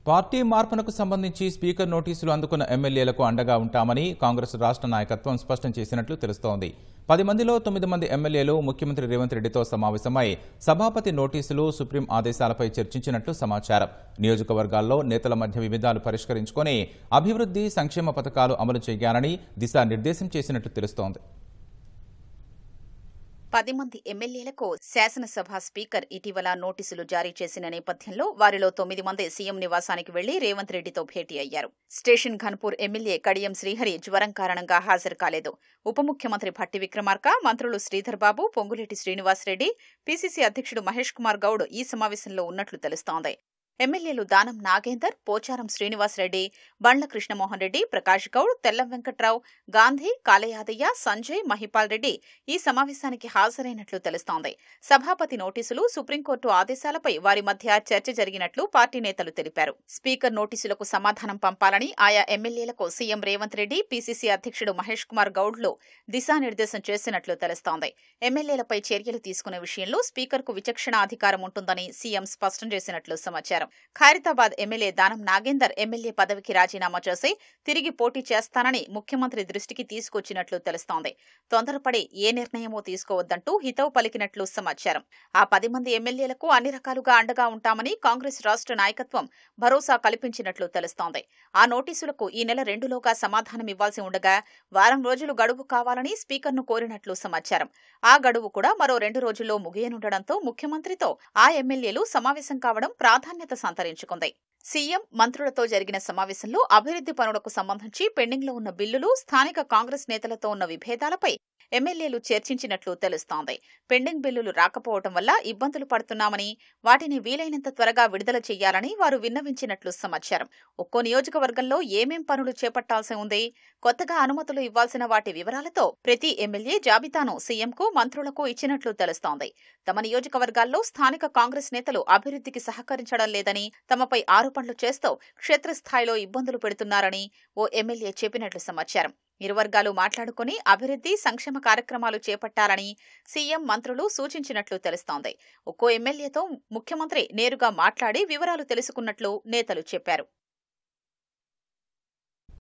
Party మార్పునకు సంబంధించి speaker నోటీసులు అందుకున్న ఎమ్మెల్యేలకు అండగా ఉంటామని కాంగ్రెస్ రాష్ట్ర నాయకత్వం స్పష్టం చేసినట్లు తెలుస్తోంది. 10 మందిలో 9 మంది ఎమ్మెల్యేలు ముఖ్యమంత్రి రేవంత్ రెడ్డితో సమావేశమై సభాపతి నోటీసులు, సుప్రీం ఆదేశాలపై చర్చించినట్లు సమాచారం. నియోజకవర్గాల్లో నేతల మధ్య విభేదాలు పరిష్కరించుకొని అభివృద్ధి, సంక్షేమ పథకాలు అమలు చేయాలని దిశానిర్దేశం చేసినట్లు తెలుస్తోంది. 10 మంది ఎమ్మెల్యేలకు శాసనసభ స్పీకర్ ఇటీవల నోటీసులు జారీ చేసిన నేపథ్యంలో వారిలో 9 మంది సీఎం నివాసానికి వెళ్లి రేవంత్ రెడ్డితో భేటీ అయ్యారు. స్టేషన్ ఘన్పూర్ ఎమ్మెల్యే కడియం శ్రీహరి జ్వరం కారణంగా హాజరు కాలేదు. ఉప ముఖ్యమంత్రి భట్టి విక్రమార్క, మంత్రులు శ్రీధర్ బాబు, పొంగులేటి శ్రీనివాసరెడ్డి, పీసీసీ అధ్యక్షుడు మహేష్ కుమార్ గౌడ్ ఈ సమావేశంలో ఉన్నట్లు తెలుస్తోంది. ఎమ్మెల్యేలు దానం నాగేందర్, పోచారం శ్రీనివాసరెడ్డి, బండ్ల కృష్ణమోహన్ రెడ్డి, ప్రకాష్ గౌడ్, తెల్లం వెంకట్రావు, గాంధీ, కాలయాదయ్య, సంజయ్, మహిపాల్ రెడ్డి ఈ సమావేశానికి హాజరైనట్లు తెలుస్తోంది. సభాపతి నోటీసులు, సుప్రీంకోర్టు ఆదేశాలపై వారి మధ్య చర్చ జరిగినట్లు పార్టీ నేతలు తెలిపారు. స్పీకర్ నోటీసులకు సమాధానం పంపాలని ఆయా ఎమ్మెల్యేలకు సీఎం రేవంత్ రెడ్డి, పీసీసీ అధ్యక్షుడు మహేష్ కుమార్ గౌడ్లు దిశానిర్దేశం చేసినట్లు తెలుస్తోంది. ఎమ్మెల్యేలపై చర్యలు తీసుకునే విషయంలో స్పీకర్కు విచక్షణ అధికారం ఉంటుందని సీఎం స్పష్టం చేసినట్లు సమాచారం. ఖైరతాబాద్ ఎమ్మెల్యే దానం నాగేందర్ ఎమ్మెల్యే పదవికి రాజీనామా చేసి తిరిగి పోటీ చేస్తానని ముఖ్యమంత్రి దృష్టికి తీసుకొచ్చినట్లు తెలుస్తోంది. తొందరపడి ఏ నిర్ణయమూ తీసుకోవద్దంటూ హితవు పలికినట్లు సమాచారం. ఆ 10 మంది ఎమ్మెల్యేలకు అన్ని రకాలుగా అండగా ఉంటామని కాంగ్రెస్ రాష్ట్ర నాయకత్వం భరోసా కల్పించినట్లు తెలుస్తోంది. ఆ నోటీసులకు ఈ నెల 2లోగా సమాధానం ఇవ్వాల్సి ఉండగా వారం రోజులు గడువు కావాలని స్పీకర్ను కోరినట్లు సమాచారం. ఆ గడువు కూడా మరో 2 రోజుల్లో ముగియనుండడంతో ముఖ్యమంత్రితో ఆ ఎమ్మెల్యేలు సమావేశం కావడం ప్రాధాన్యత సంతరించుకుంది. సీఎం, మంత్రులతో జరిగిన సమావేశంలో అభివృద్ధి పనులకు సంబంధించి పెండింగ్లో ఉన్న బిల్లులు, స్థానిక కాంగ్రెస్ నేతలతో ఉన్న విభేదాలపై ఎమ్మెల్యేలు చర్చించినట్లు తెలుస్తోంది. పెండింగ్ బిల్లులు రాకపోవడం వల్ల ఇబ్బందులు పడుతున్నామని, వాటిని వీలైనంత త్వరగా విడుదల చేయాలని వారు విన్నవించినట్లు సమాచారం. ఒక్కో నియోజకవర్గంలో ఏమేం పనులు చేపట్టాల్సి ఉంది, కొత్తగా అనుమతులు ఇవ్వాల్సిన వాటి వివరాలతో ప్రతి ఎమ్మెల్యే జాబితాను సీఎంకు, మంత్రులకు ఇచ్చినట్లు తెలుస్తోంది. తమ నియోజకవర్గాల్లో స్థానిక కాంగ్రెస్ నేతలు అభివృద్ధికి సహకరించడం లేదని, తమపై ఆరోపణలు చేస్తూ క్షేత్రస్థాయిలో ఇబ్బందులు పెడుతున్నారని ఓ ఎమ్మెల్యే చెప్పినట్లు సమాచారం. ఇరు వర్గాలు మాట్లాడుకుని అభివృద్ధి, సంక్షేమ కార్యక్రమాలు చేపట్టాలని సీఎం, మంత్రులు సూచించినట్లు తెలుస్తోంది. ఒక్కో ఎమ్మెల్యేతో ముఖ్యమంత్రి నేరుగా మాట్లాడి వివరాలు తెలుసుకున్నట్లు నేతలు చెప్పారు.